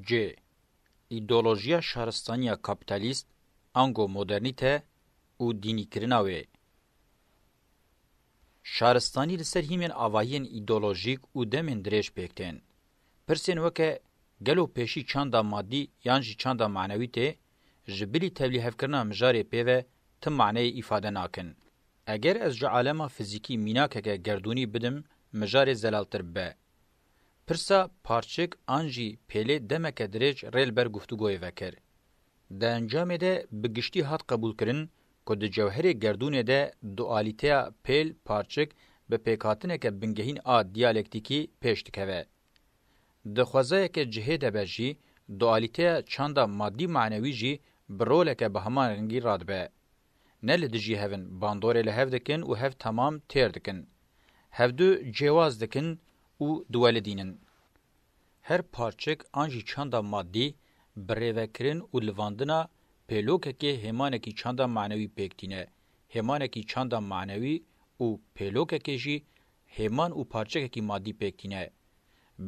C. ایدئولوژیا شهرستانیا کاپیتالیست انگو مدرنیته و دینیکرنا وی. شهرستانی لسر هیمن آوائین ایدئولوژیک و دمن دریش پیکتین. پرسین وکه گلو پیشی چاندا مادی یانجی چاندا معنوی ته جبلی تبلیغ کرنا مجاری پیوه تم معنی ifade ناکن. اگر از جو عالم فیزیکی میناکه گردونی بدم مجاری زلالتر به. پرسا پارچک آنجی پیله دمک دریج ریل بر گفتگوی وکر. ده انجام ده بگشتی هات قبول کرن که ده جوهر گردونه ده دوالیته پیل پارچک به پیکاتنه که بنگهین دیالکتیکی پیشت که ده خوازه که جهه ده بجی دوالیته چاندا مادی معنوی جی برول که به همان رنگی راد به. نه لدجی هفن باندور لحف دکن و هف تمام تیر دکن. هف دو جواز دکن و دوالدینن. هر پارچک آنجی چاندا مادی بریوکرین و لواندنا پیلوکه که همانکی چاندا معنوی پیکتینه. همانکی چاندا معنوی و پیلوکه که جی همان و پارچکه که مادی پیکتینه.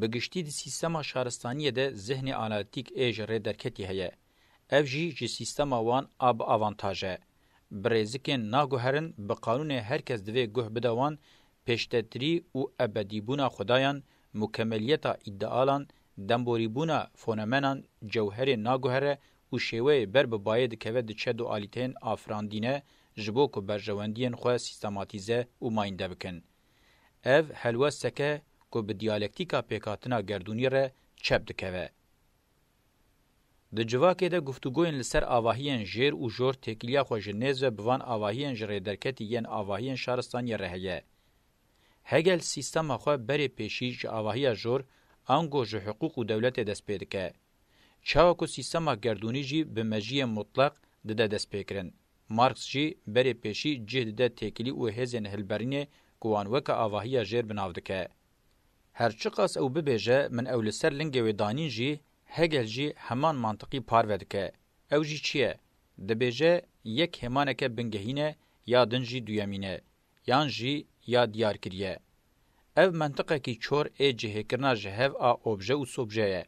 بگشتی دی سیستما شهرستانیه ده ذهن آنالیتیک ایج ری درکتی هیه. اف جی سیستما وان آوانتاجه. برزکن ناگوهرن به قانون هرکس دوی گوه بدوان پیشتری و ابدیبونا خدایان مکملیتا ادعالان دنبوریبونا فونمنان جوهر ناگوهره و شیوه بر بباید که ود چه دو آلیتین آفراندینه جبو که برجواندین خواه سیستماتیزه و ماینده بکن. اف حلوسته که به دیالکتیکا پیکاتنا گردونی ره چپ دکوه. د جواکه ده گفتگوین لسر آواهین جیر و جور تکیلیا خوش نیز و بوان آواهین جره درکتی ین آواهین شهرستانی رهیه. هگل سیستم خواه بری پیشی جه آواهی جور انگو جه حقوق و دولت دست پیدکه. چاوکو سیستم گردونی جی به مجی مطلق ده دست پیکرن. مارکس جی بری پیشی جه ده تکیلی و هزین هلبرینه گوانوک آواهی جیر بناودکه. هرچی قاس او ببیجه من اول سر لنگه و دانین جی هگل جی همان منطقی پارودکه. او جی چیه؟ دبیجه یک همانکه بنگهینه یا دنجی دویمینه. یان جی یا دیار کریه. او منطقه کی چور ای جهه کرنا جهو اوبژه و سوبژه.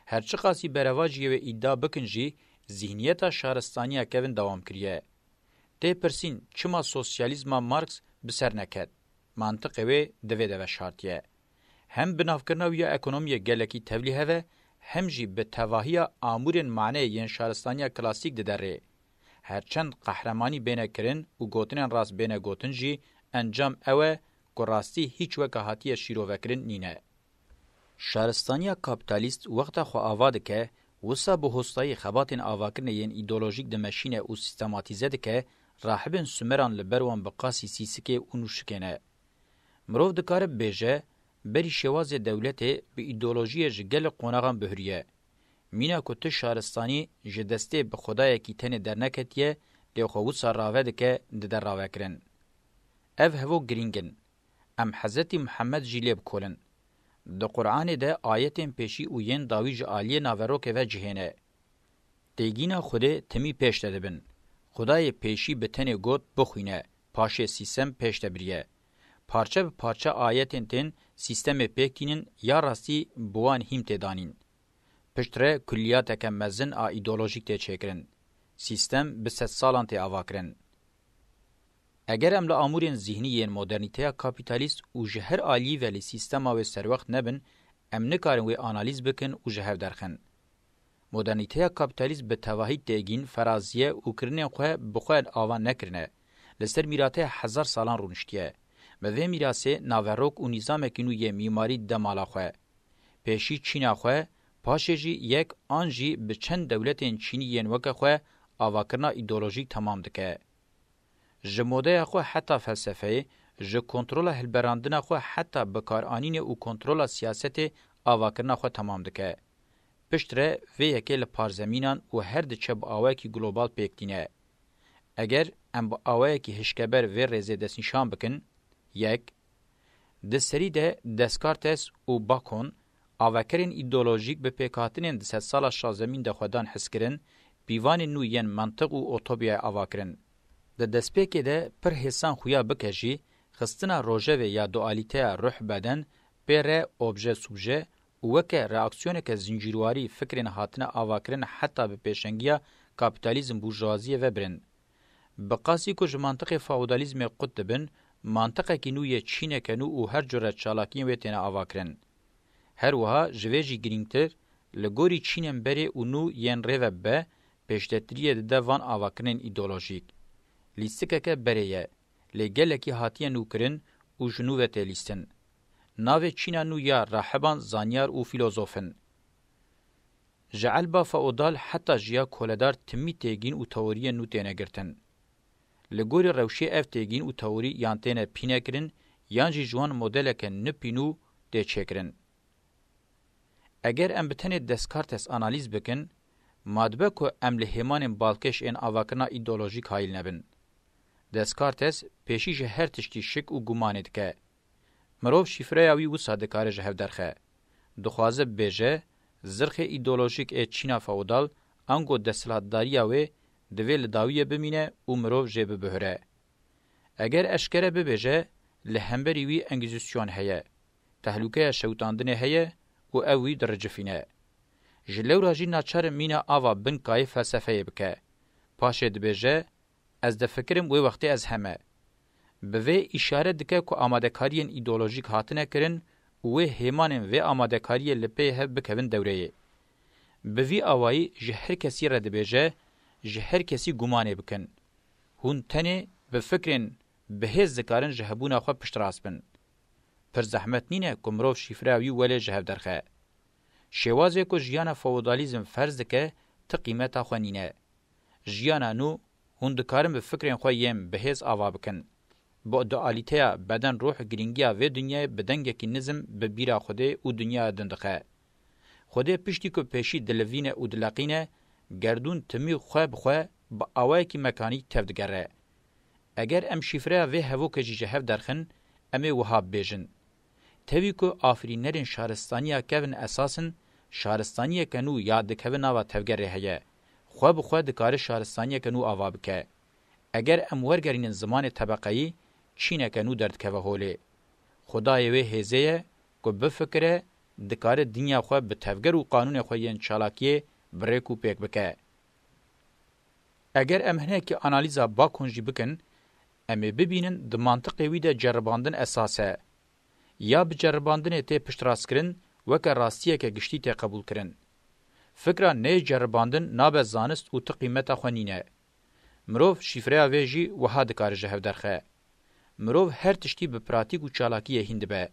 هرچی قاسی برواجی و ایدا بکن جی ذهنیتا شهرستانی اکوین دوام کریه. ده پرسین چما سوسیالیزما مارکس بسر نکد. منطقه و دوه شارتیه. هم بنافکرنا ویا اکونومی گلکی تبلیغه و هم جی به تواهی آمورن معنی ین شهرستانی کلاسیک داره. هرچند قهرمانی بینه کرن و گوتنن راست بینه گوتن جی انجام اوه گراستی هیچ وکه هاتی شیرو وکرن نینه. شهرستانی کابیتالیست وقتا خو آواده که وسا به هستای خباتن آواکرن ین ایدولوژیک دمشینه و سیستماتیزه ده که راحبن سومران لبروان بقاسی سیسکه اونوشکنه. مروف دکاره بیجه بری شواز دولت به ایدئولوژی جگل قوناغان بهریه. مینا کت شهرستانی جدسته به خدای کی تن در نکتیه لیخوو سراوه دکه در راوه کرن. اف هفو گرینگن. ام حضرت محمد جلیب کولن. ده قرآن ده آیتین پیشی و ین داویج آلیه ناوروک و جهنه. دیگینا خوده تمی پیش دادبن. خدای پیشی به تن گوت بخوینه. پاشه سیستم پیش دبریه. پارچه به پارچه آیتین تن سیستم پیکینن یا راستی بوان هیم تدانین. پشتره کلیات که مزن ایدولوژیک ته چکرن. سیستم به 100 سالان ته آواکرن. اگر املا آمورین ذهنی ین مدرنیته کاپیتالیست و جهر آلی ولی سیستم و سروقت نبن ام نکارن و آنالیز بکن و جهر درخن. مدرنیته کاپیتالیست به تواهی تگین فرازیه و کرنه خواه بخواه آوان نکرنه. لسر میراته 1000 سالان رونشتیه. به میراث ناوروک و نظام کنوی معماری دمالا خو پیشی چینا خو پاشجی یک آنجی به چند دولتین چینی ین وک خو اواکرنا ایدئولوژیک تمام دکه جموده خو حتی فلسفه ج کنترل هلبراندنا خو حتی بکارانین او کنترل سیاست اواکرنا خو تمام دکه پشتره و یکل پارزمینان و هر د چب اواکی گلوبال پکتینه اگر ام اواکی هشکبر و رزیدس نشان بکن یک د سری ده دسکارتس او باکون آوکرین ایدئولوژیک به پیکاتنین د 100 سال شازمین د خودان حسکرین بیوان نو ین منطق او اوتوبیا آوکرین د دسپیک ده پر حسان خویا بکجی خستنا روژه و یا دوالیته روح بدن پر اوبژه سوژه وکه reaksiyone ke zincirwarî fikrên hatine avakirin heta bi pêşengiya kapitalizm burjuaziyê ve birin. Bi qasî ku ji mantiqê feodalizmê qut dibin, mantiqekî nû yê Çîneke nû û her cure çalakiyên wê têne avakirin. Her wiha ji vê jî girîngtir, li gorî Çînên berê û nû yên rê ve be, pêştetiriyê dide van avakirinên îdeolojîk. Lîstikeke berê ye, lê gelekî hatiye nûkirin û ji nû ve tê lîstin. Navê Çîna nû ya rahiban zanyar û filozofin. Ji elba feodal heta jiya koledar timî têgîn û teoriyên nû têne girtin. Li gorî rewşê ev têgîn û teorî yan têne pînekirin, yan jî ji wan modeleke nipîn û tê çêkirin. Eger em bi tenê Descartes analîz bikin, madbe ku em li hêmanên balkêş ên avakirina îdeolojîk hayîl nebin. Descartes pêşî ji her tiştî şik û gumanê dike. Mirov şîfreya wî wisa dikare ji hev derxe. Dixwaze bibêje, zirxê îdeolojîk ê Çîna feodal, ango desthilatdariya wê divê li dawiyê bimîne û mirov jê bibihire. Eger eşkere bibêje, li hemberî wî engizisyon heye, tehlûkeya şewtandinê heye û ew wî diricifîne. Ji lewra jî naçar mîna ava bin kayê felsefeyê bike. Paşê dibêje, ez de fikirim wê wextê ez heme. Bi vê îşare dike ku amadekariyên îdeolojîk hatine kirin û wê hêmanên vê amadekariyê li pê hev bikevin dewreyê. Bi vî awayî ji her kesî re dibêje, ji her kesî gumanê bikin. Hûn tenê bi fikrên bihêz dikarin ji hebûna xwe piştras bin. Pir zehmet nîne ku mirov şîfreya wî welê ji hev derxe. Şêwazê ku jiyana feodalizm ferz dike, ti qîmeta xwe nîne. Jiyana nû, hûn dikarin bi fikrên xwe yên bihêz ava bikin. Bu dualiteya beden ruh giringiya vê dünyayê bi dengekî nizm bi bîra Xwedê û dünyaya din dixe. Xwedê piştî ku pêşî dilivîne û dileqîne, gerdûn timî xwe bi xwe bi awayekî mekanîk tev digere. Eger em şîfreya vê hevokê jî ji hev derxin, em ê wiha bibêjin. Tevî ku afirînerên şaristaniya kevin esasın, şaristaniyeke nû ya dikevin nava tevgerê heye. Xwe bi xwe dikare şaristaniyeke nû ava bike. Eger em wergerînin zimanê tebeqeyî, Çîneke nû derdikeve holê. Xudayê wê hêzê ye ku bifikire dikare dinya xwe bi tevger û qanûnê xwe yên çalakiyê birêk û pêk bike. Eger em hinekî analîza bakûn jî bikin, em ê bibînin di mantiqê wî de ceribandin esas e. Ya bi ceribandinê tê piştiraskirin, weke rastiyeke giştî tê qebûl kirin. Fikra nê ceribandin nabe zanist û ti qîmeta xwe nîne. Mirov şîfreya wê jî wiha dikare ji hev derxe. Mirov her tiştî bi pratîk û çalakiyê hîn dibe.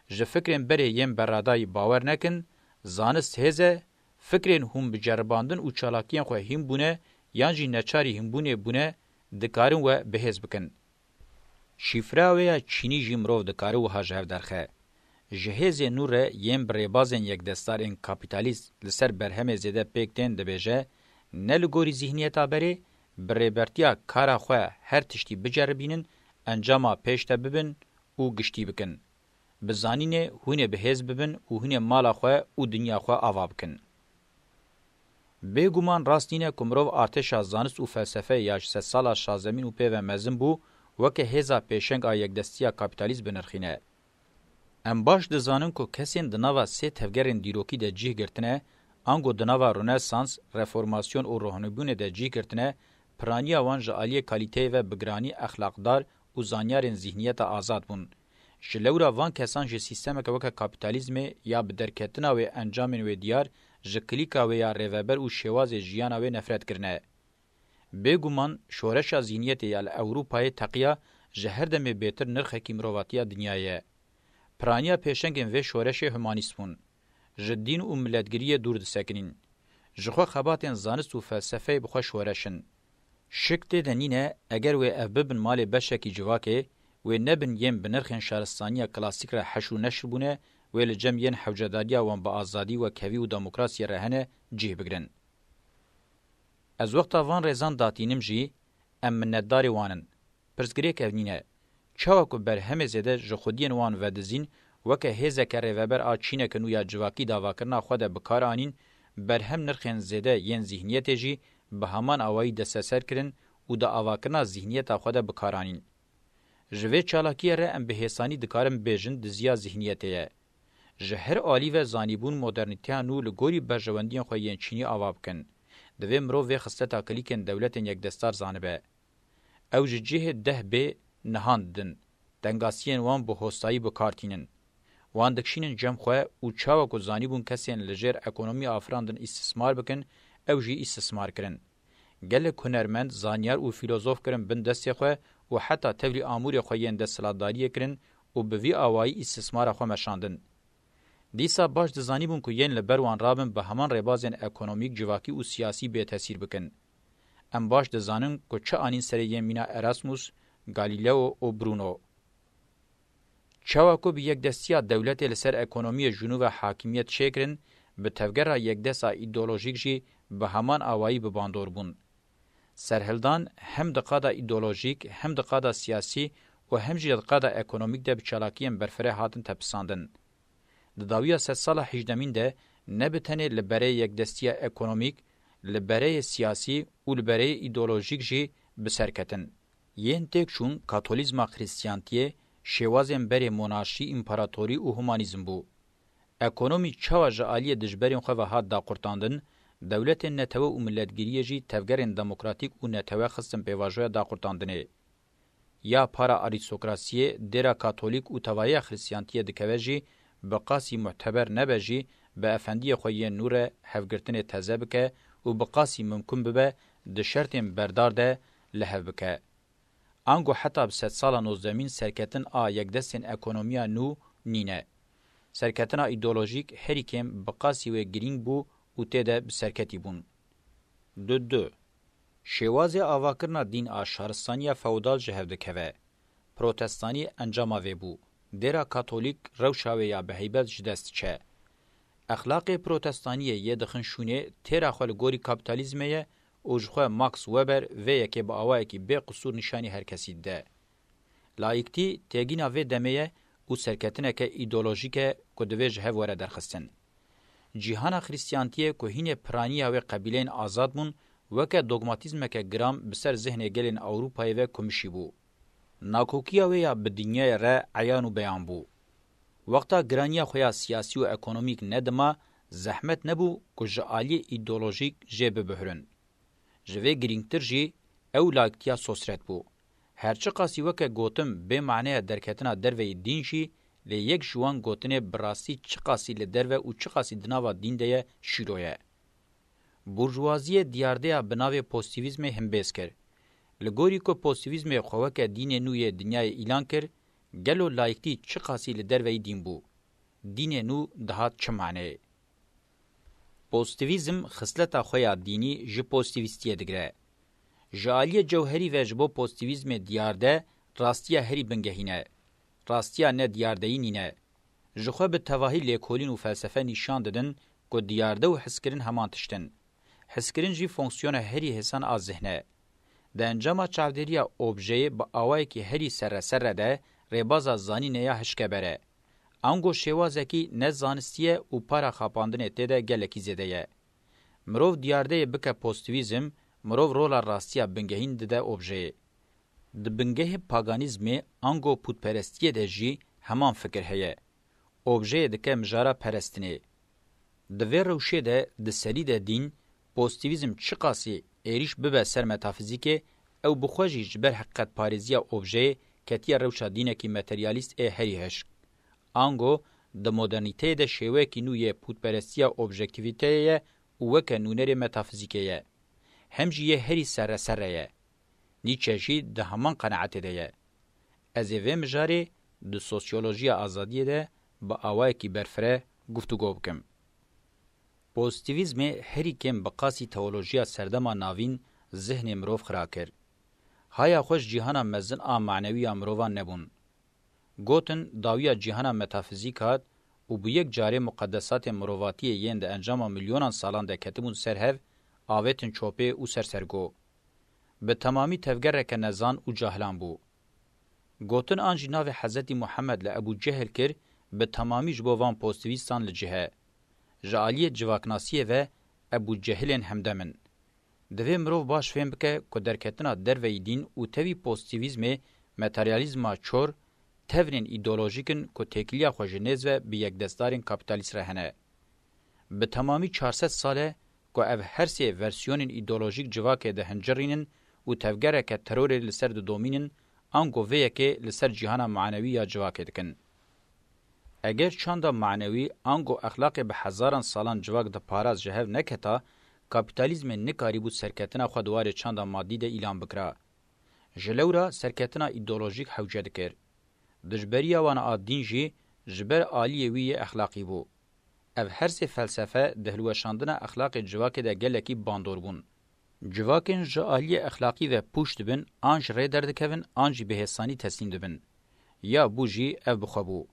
Ji fikrên berê yên beradayî bawer nekin, zanist hêze, fikrên hûn bi ceribandin û çalakiyên xwe hîn bûne, yan jî neçarî hînbûnê bûne, dikarin we bihêz bikin. Şîfreya wê ya Çînî jî mirov dikare wiha ji hev derxe. Ji hêzê nû re yên birêbazên yekdestarên kapîtalîst li ser berhemê zêde pêk tên dibêje, ne li gorî zihniyeta berê, birêbertiya kara xwe her tiştî biceribînin, encama pêş te bibin û giştî bikin. Bi zanînê hûn ê bihêz bibin û hûn ê mala xwe û dinya xwe ava bikin. Bêguman rast nîne ku mirov artêşa zanist û felsefeyê ya ji sed sala şazemîn û pê ve mezin bû, weke hêza pêşeng a yekdestiya kapîtalîst binirxîne. Em baş dizanin ku kesên di nava sê tevgerên dîrokî de cih girtine, ango di nava Rönesans, reformasyon û rohnebûnê de cih girtine, piraniya wan ji aliyê kalîteyê ve bigranî exlaqdar û zanyarên zihniyeta azad bûn. Ji lewra van kesan ji sîstemeke weke kapîtalîzmê ya bi derketina wê encamên wê diyar, ji klîka wê ya rêveber û şêwazê jiyana wê nefret kirine. Bêguman, şoreşa zihniyetê ya li Ewropayê teqiya ji her demê bêtir nirxekî mirovatiya dinyayê. Piraniya pêşengên vê şoreşê humanîst bûn. Ji dîn û milletgiriyê dûr disekinin. Ji xwe xebatên zanist û felsefeyê bi xwe şoreşin. Şik tê de nîne eger wê ev bibin malê beşekî civakê, wê nebin yên bi nirxên şaristaniya klasîk re heş û neşr bûne, wê li cem yên hewcedariya wan bi azadî ve kevî û demokrasiyê re hene cih bigirin. Ez wexta van rêzan datînim jî, em minnetdarê wanin. Pirsgirêk ev nîne. Çawa ku berhemê zêde ji xwediyên wan vedizîn, weke hêzeke rêveber a Çîneke nû ya civakî davakirina xwe de bikar anîn, berhem nirxên zêde yên zihniyetê jî bi heman awayî desteser kirin û da avakirina zihniyeta xwe de bikar anîn. Ji vê çalakiyê re em bi hêsanî dikarin bêjin diziya zihniyetê ye. جهر عالی و زانیبون مدرنیته نو لگوری برجواندین خوین چینی آواب کن. دوی مرو و خستتا کلیکن دولت یک دستار زانبه. او جه ده به نهاندن. دنگاسین وان به هستایی بکارتینن. وان دکشینن جمع خواه او چاوه که زانیبون کسین لجر اکونومی آفراندن استثمار بکن او جی استثمار کرن. گل کنرمند زانیار او فیلوزوف کرن بن دستی خواه و حتی تولی آمور خوین دست سلاداری کرن و به وی آوائی استثمار خواه مشاندن. دیسا باش دزانیبون که ین لبروان رابن به همان ربازین اکونومیک جواکی و سیاسی به تاثیر بکن. ام باش دزانن که چه آنین سریه مینا اراسموس، گالیلئو و برونو. چاوکو به یک دستیا دولت لسر اکونومی جنوب حاکمیت شکرن به تفگر یک دستا ایدئولوژیک جی به همان آوایی به باندور بون. سرهلدان هم دقادا ایدئولوژیک هم دقادا سیاسی و هم جی دقادا اکونومیک ده بچالاکیم برفره هاتن تپساندن. داویا 100 سال 18 ده نه بتنه لبره یک دستیا اکونومیک لبره سیاسی و لبره ایدئولوژیک جی بسرکتن. یین تک چون کاتولیزم خریستیانتیه شوازن بری مونارشی امپراتوری و هومانیزم بو. اکونومی چوا جالی دجبرین خو هات دا قرتاندن دولت نتو و ملتگیری جی تفگرین دموکراتیک و نتو خصم پیواژو دا قرتاندنه. یا پارا آریستوکراسی دیرا کاتولیک و توای خریستیانتیه دکوجی بقاسی معتبر نبجی به افندی خوی نور هفگرتن تزبکه و بقاسی ممکن ببه د شرطین بردار ده لهبکه. انگو حتی بسد سالا 19 سرکتن یک دستین اکونومیا نو نینه. سرکتنا ایدئولوژیک هری کم بقاسی و گرینگ بو و تیده بسرکتی بون. دو شوازی آواکرنا دین آشارستانی فودال جهوده که پروتستانی انجام وی بو. دیرا کاتولیک روشاوی یا به حیبت جدست چه. اخلاق پروتستانی یه دخنشونه تیرا خوال گوری کابیتالیزمیه اوجخوا ماکس وبر و یکی با آوایی که به قصور نشانی هر کسی ده. لایکتی تیگینا و دمیه او سرکتنه که ایدولوژیکه که دویج هفوره درخستن. جیهانا خریستیانتیه که هین پرانیه و قبیلین آزاد بون وکه دوگماتیزمه که گرام بسر ذهن گلین اوروپای و کمشی بو. ناکوکیه و یا بدنیای را عیان و بیان بو. وقتا گرانیه خویا سیاسی و اکونومیک ندما زحمت نبو که جعالی ایدولوژیک جه ببهرن. جوه گرینگتر جی او لاکتیا سوسرت بو. هرچه قاسی وکه گوتم به معنی درکتنا دروی دین شی لی یک جوان گوتنه براستی چه قاسی لدروی و چه قاسی دناوا دین ده شیرویه. بورژوازی دیارده بناوی پوزیتیویزم هم بیز کر. لگوری که پوزیتیویزم خواه دین نوی دنیای ایلان کر گلو لایکتی چه قاسی لدروی دین بو. دین نو دهات چه معنی؟ پوزیتیویزم خصلتا خویا دینی ژ پوزیتیویستیه دگره. جالی جوهری و جبو پوزیتیویزم دیارده راستیا هری بنگهینه. راستیا نه دیاردهی نینه. جخوا به تواهی لیکولین و فلسفه نشان دادن که دیارده و حسکرین همان تشتن. حسکرین جی فونکسیون هری حسان از ذهنه. ده انجام چاودریا اوبژه با آوائی که هری سر ده ریبازا زانی نیا هشکه بره. انگو شوازکی نه زانستیه و پارا خاپاندن تیده گلکی زیده یه. مروف دیارده بکه پوزیتیویزم مروف رولا راستیا بنگهین ده اوبژه. د بنگه پاگانیزمی انگو پودپرستیه ده جی همان فکر هیه. اوبژه دکه مجارا پرستنه. دوی روشه ده ده سری ده دین پوزیتیویزم چی قاسی ایریش ببه سر متافیزیکه او بخواجی جبر حقیقت پاریزیا اوبژه کتیا روشا دینه کی متریالیست هری هشک. انگو د مدرنیته ده شیوه کی نوی پودپرستیا اوبژکتیویته وکه نونر متافیزیکه. همجی هری سره. نیچه جی ده همان قناعت ده. از اوه مجاری ده سوسیولوژی آزادی ده با آوائی کی برفره گفتگو بکم. پوزیتیویزم هری کم بقاسی تئولوژیا سردما ناوین ذهن مروف خرا کر. هایا خوش جیهانا مزن معنوی مروفان نبون. گوتن داویا جیهانا متافیزیکات و بو یک جاره مقدسات مروفاتی یین ده انجام میلیونان سالان ده کتبون سرهف آویتن چوپه و سرسرگو. به تمامی تفگر که نزان و جاهلان بو. گوتن آنجی ناو حضرت محمد لابو جهل کر به تمامی جبوان پوزیتیویستان لجهه. جالی جواکناسیه و ابو جهلین همدمن. دوی مروف باش فهم بکه که درکتنا دروی دین و تاوی پوزیتیویزم متریالیزما چور تورین ایدئولوژیکن کو تکلیه خوژنیز و به یک دستارین کاپیتالیست رهنه. به تمامی 400 ساله کو اف هر سی ورسیونین ایدئولوژیک جواکه ده هنجرینن و تفگره که ترور لسر د دومینن انگو ویه که لسر جهان معنوی یا جواکه دکن. اگر چاندا معنوی انگو اخلاق به هزاران سالان جواک ده پاراز جهو نکتا، کاپیتالیزم نکاری بود سرکتنا خودوار چاندا مادی ده ایلان بکرا. جلورا سرکتنا ایدئولوژیک حوجه دکر. دجبریا وان آدین جی جبر آلیه وی اخلاقی بو. اف هر سی فلسفه دهلوشاندن اخلاق جواک ده گلکی باندور بون. جواکن جالی اخلاقی و پوشت بن آنج ری دردکوین آنجی به حسانی تسلیم دبن. یا بوجی اف بخوابو.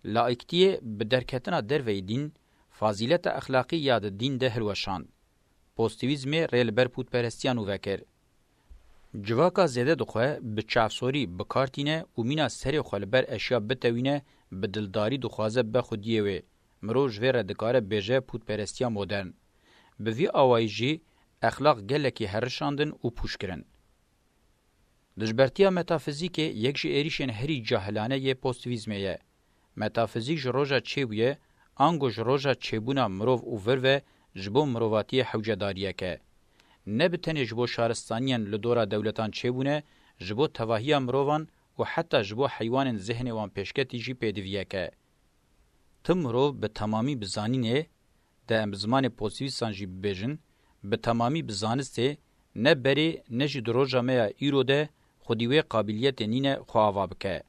لایکتیه به درکتنا دروی دین فاضیلت اخلاقی یاد دین ده هلوشاند. پوزیتیویزم ریل بر پوت پرستیان و وکر. جواکا زیده دخواه به چافسوری بکارتینه و مینا سری خلبر اشیا بتوینه به دلداری دخوازه به خودیه وی. مروج وی ردکاره بیجه پوت پرستیان مدرن. به وی آوائیجی اخلاق گلکی هرشاندن و پوش کرن. دجبرتیا متافیزیک یک جی ایریشن هری جاهلانه یه پوزیتیویزمه یه. متافیزیک جروجا چیبویه، آنگو جروجا چیبونا مروف و ورو جبو مروواتی حوجداریه که. نه بتنی جبو شارستانیان لدورا دولتان چیبونه، جبو تواهی مروفان و حتی جبو حیوان ذهن وان پیشکتی جی پیدویه که. تم مروف به تمامی بزانینه، ده امزمان پوزیتیویستان جی ببیجن، به تمامی بزانسته نه بری نه جی دروجا میا ایرو ده خودیوی قابلیت نینه خواهوا بکه.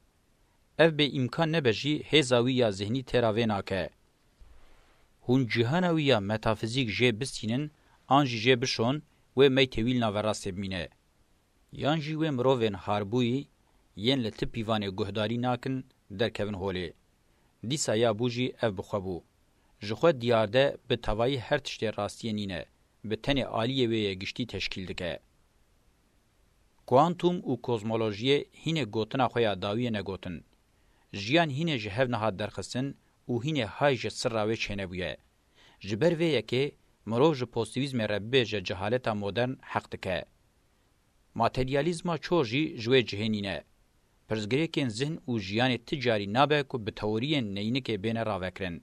اف به امکان نبجی هزاوی یا ذهنی تراوی ناکه. هون جهانوی یا متافیزیک جه بستینن آنجی جه بشون و می تویل ناوراست بمینه. یانجی و مروین هاربوی ین لطپیوان گهداری ناکن در کون هوله. دیسا یا بوجی اف بخوابو. جخواه دیارده به توایی هر تشت راستی نینه. به تن عالیه وی گشتی تشکیل دکه. کوانتوم و کوزمولوژی هینه گوتنا خویا داویه نگوتن. جیان هینه جهو نهاد درخستن و هینه های جه سر راوی چینه بویه. جبر ویه که مروف جه پوزیتیویزم ربه جه جهالتا مدرن حق دکه. ماتریالیزما چوژی جوی جهنینه. پرزگریکین ذهن و جیان تجاری نابه که به تورین نینه که بین راوکرن.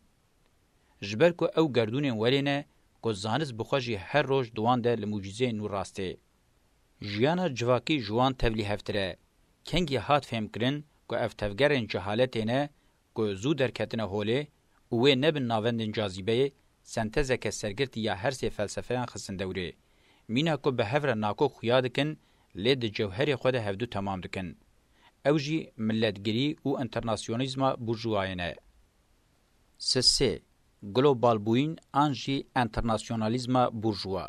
جبر که او گردون ولینه که زانست بخواجی هر روز دوان ده لموجیزه نور راسته. جیانا جواکی جوان تولی هفتره. کنگی هات فهم کرن که افتفگرین جهالتینه که زو درکتنه هوله اوه نبن ناوندن جازیبه سنتزه که سرگرتی یا هر سی فلسفه خسن دوره. مینا که به هفر ناکو خویا دکن لید جوهر خود هفدو تمام دکن. اوجی ملتگری و انترناسیونیزم بورژوایانه. سه گلوبال بوین آنجی انترناسیونالیزم بورژوا.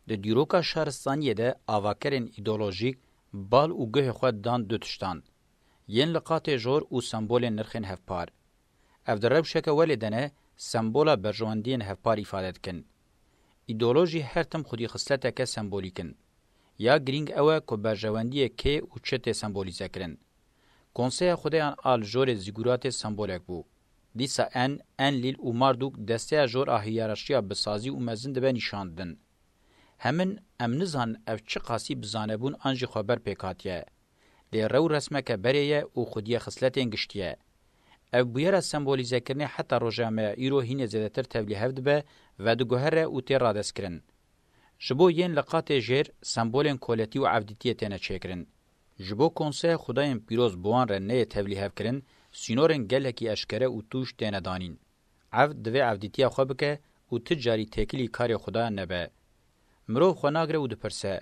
د دیروکا شهرستانیه ده آواکرین ایدئولوژیک بال و گه خود دان دوتشتان. ین لقات جور و سمبول نرخین هفپار. افدرب شکه ولیدنه سمبولا برجواندین هفپار افادت کن. ایدئولوژی هر تم خودی خصلته که سمبولیکن. یا گرینگ اوه که برجواندیه که و چته سمبولیزه کرن. کنسه خودیان آل جور زیگورات سمبولک بو. دیسا ان لیل و ماردوک دسته جور آهیارشیا بسازی و مزند به نشاندن. همین امنزان اف چه قاسی بزانبون انجی خبر پیکاتیه. لی رو رسمه که بریه و خودی خصلت انگشتیه. اف بویر سمبولیزه کرنه حتی روژامه ایرو هین زیدتر تبلیه هفت به و دگوهره و تیر رادس کرن. جبو ین لقات جیر سمبولین کولتی و عفدیتیه تینه چکرن. جبو کنسه خداین پیروز بوان را نه تبلیه هفت کرن سینورن گلکی اشکره و توش تینه دانین. عفد دوی عفدیتیه خواه بکه و تجاری تکلی کار خدا نبه. مرو خناگره و دپرسه.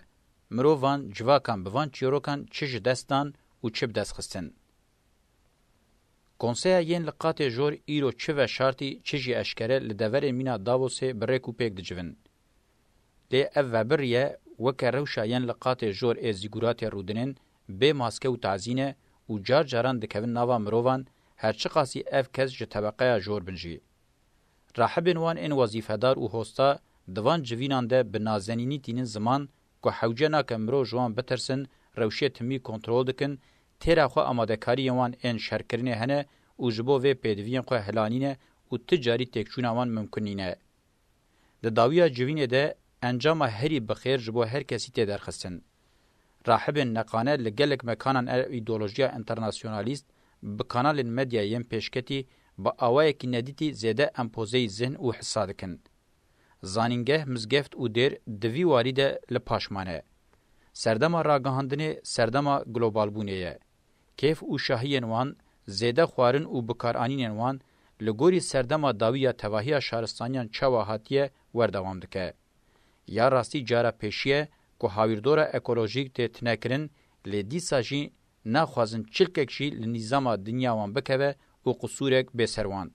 مرو وان جواکان بوان چیروکان چش دستان و چپ دست خستن. کنسه ین لقات جور ایرو چه و شارتی چجی اشکره لدور مینا داوسه بریکو پیک دجون. ده او بریه وکه روشا ین لقات جور ازیگورات رودنین به ماسکه و تعزینه و جار جاران دکوین ناوا مرووان هرچه قاسی اف کس جه طبقه جور بنجی. راحبین وان این وظیفه‌دار و هستا دوان جوینان ده بنازنینی تینین زمان که حوجه ناکه مرو جوان بترسن روشی تمی کنترول دکن تیرا خو آمادکاری وان این شرکرینه هنه و جبو و پیدوین خو هلانینه و تجاری تکچون وان ممکنینه. ده داویا جوینه ده انجام هری بخیر جبو هر کسی تی درخستن. راحب نقانه لگلک مکانان ایدولوژیا انترناسیونالیست به کانال مدیا یم پیشکتی با اوای کی ندیتی زیاده امپوزی ذهن او حسادکن زانینگه مزگفت او دیر دوی واریده لپاشمانه سردما راگهاندنه سردما گلوبال بونیه کیف او شاهین وان زیده خوارن او بکارانین وان لګوري سردما داویه توهیه شهرستانیان چواهاتیه وردوام دکه یا راستی جاره پیشیه که هاویردوره اکولوژیک ته تنکرین لدی ساجی نخوازن چلککشی لنظام دنیا وان بکوه او قصورک بسروان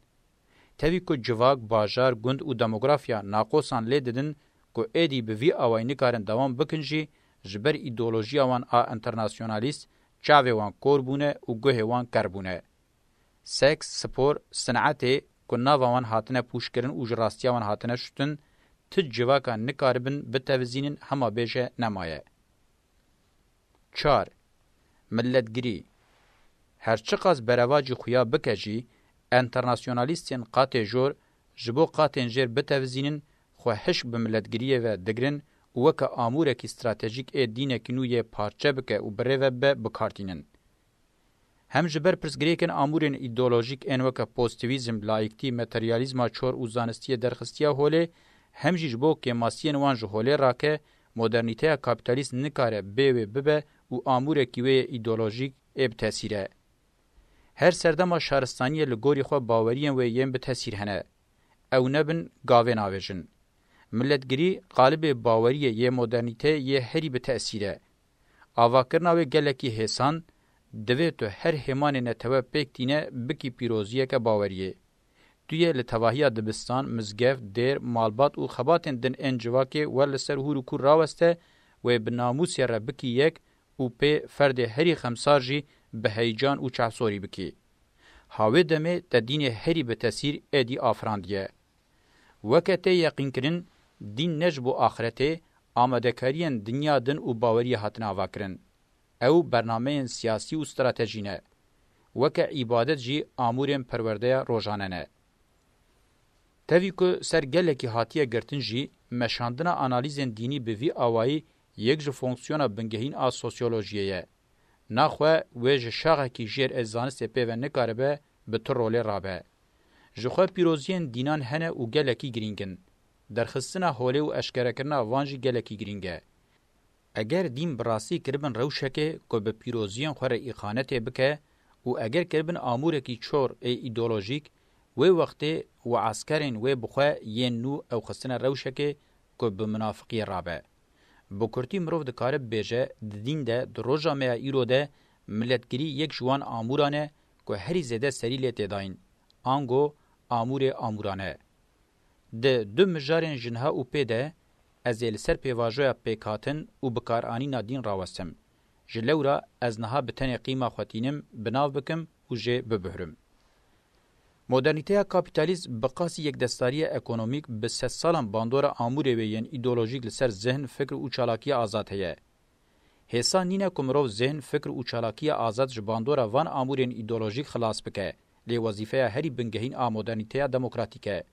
تاوی که جواک باجار گند او دموگرافیا ناقوسان لیددن که ایدی به وی آواینی کارن دوام بکنجی جبر ایدولوژیا وان انترناسیونالیست چاوی وان کوربونه او گوه وان کربونه سکس، سپور، صنعتی که ناوان هاتنه پوشکرن او جراستیا وان هاتنه شتن تج جواکا نکاربن بتوزینن هما بیجه نمایه. 4. ملتگری هرچقاز برواجی خویا بکجی انترناسیونالیستین قاطع جور جبو قاطع جیر بتوزینن خوهش بملتگریه و دگرن وکا آمورکی استراتژیک ای دینه کنوی پارچه بکه و بره به بکارتینن. هم جبر پرسگریکن آمورین ایدولوژیک این وکا پوزیتیویزم، لایکتی، متریالیزم چور و زانستی درخستیا هوله هم جبو که ماسین وان جهوله راکه مدرنیته کاپیتالیست نکاره ببه و آمورکی وی ایدولوژیک ای بتاثیره. هر سردما شهرستانی لگوری خو باورین و یم بتاثیر هنه. او نبن گاوه ناویجن. ملتگری قالب باوریه یه مدرنیته یه هری بتاثیره. آواکرنا و گلکی حسان دوی تو هر همان نتوه پیکتینه بکی پیروزیه که باوریه. توی لتواهی دبستان مزگف دیر مالبات و خباتن دن انجواکه ورلسر هورو کور راوسته و بناموسی را بکی یک و پی فرد هری خمسارجی به هیجان و چحصوری بکی. هاوی دمه تدین هری به تاثیر ایدی آفراندیه. وکته یقین کرن دین نجب و آخرته آمدکارین دنیا دن و باوری هاتن آواکرن. او برنامه سیاسی و استراتژینه. وکه عبادت جی آمورین پرورده روزانه نه. تاوی که سرگلکی هاتیه گرتن جی مشاندن آنالیزن دینی به وی آوایی یک جو فونکسیونا بنگهین آ سوسیولوژیه. نخواه ویج شاقه کی جیر ازانست پیوه نکاربه به تو روله رابه. جخواه پیروزین دینان هنه و گلکی گرینگن. درخستنا حوله و اشکره کرنا وانجی گلکی گرینگه. اگر دین براسی کربن روشکه که به پیروزین خواه ایقانته بکه و اگر کربن آموره کی چور ایدولوژیک و وقتی و عسکرین و بخواه ین نو او خستنا روشکه که به منافقی رابه. بکرتی مروف دکاره بیجه دین ده دروژا میا ایرو ده ملتگری یک جوان آمورانه که هری زده سری لیت داین. آنگو آمورانه. ده دو مجارین جنها و پیده از السر پیواجویا پیکاتن و بکار آنینا دین راوستم. جلورا از نها بتنی قیمه خواتینم بناو بکم و جه ببهرم. مدرنیته کاپیتالیسم بقاسی یک دستاری اکونومیک به 3 سالان باندور آموره وین ایدئولوژیک لسر ذهن فکر و چالاکی آزاد هه. حسان نینه کمرو ذهن فکر و چالاکی آزاد جباندور وان آمورین ایدئولوژیک خلاص بکه لی وظیفه هری بنگهین آ مدرنیته دموکراتیکه.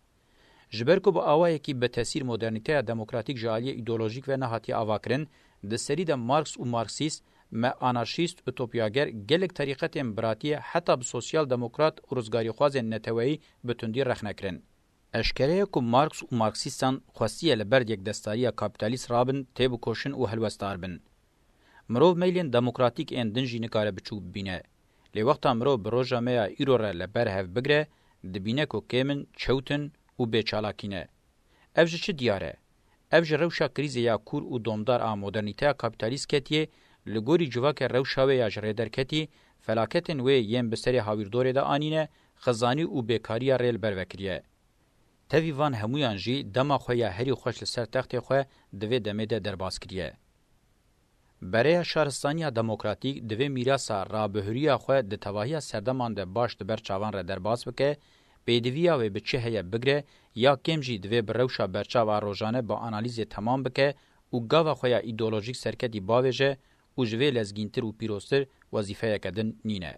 جبر کو با آوای کی به تاثیر مدرنیته دموکراتیک جالی ایدئولوژیک و نهاتی آواکرن د سری د مارکس و مارکسیست ما آنارشیست اوتوپیاگر گلک طریقت امبراطی حتی به سوسیال دموکرات و روزگاری خواز نتوی بتوندی رخنکرن. اشکره که مارکس و مارکسیستان خواستیه لبرد یک دستاری کابیتالیست رابن تیبو کوشن و هلوستار بن. مرو میلین دموکراتیک اندنجی نکاره بچوب بینه. لی وقتا مرو بروژا میا ایرو را لبر هف بگره دبینه که کمن چوتن و بیچالاکینه. افجه چه دیاره؟ افجه روشا کریزه یا کور و دومدار آ مدرنیته کابیتالیست کتیه لگوری جواک روشاوه یا جریدرکتی فلاکتن وی یم بسری هاویردوری دا آنینه خزانی و بیکاری ریل بروکریه. تاوی وان همویان جی دما خویا هری خوش لسر تخت خواه دوی دمیده درباز کریه. برای شهرستانی دموکراتیک دوی میراسا رابهوری خواه ده تواهی سردمان ده باش دبر چاوان را درباز بکه بیدویا و بچه هیا بگره یا کم جی دوی بروشا برچاو روزانه با آنالیز تمام بکه و گاوا خویا ایدولوژیک سرکتی باویجه و جوی لزگینتر و پیروستر وظیفه کدن نینه.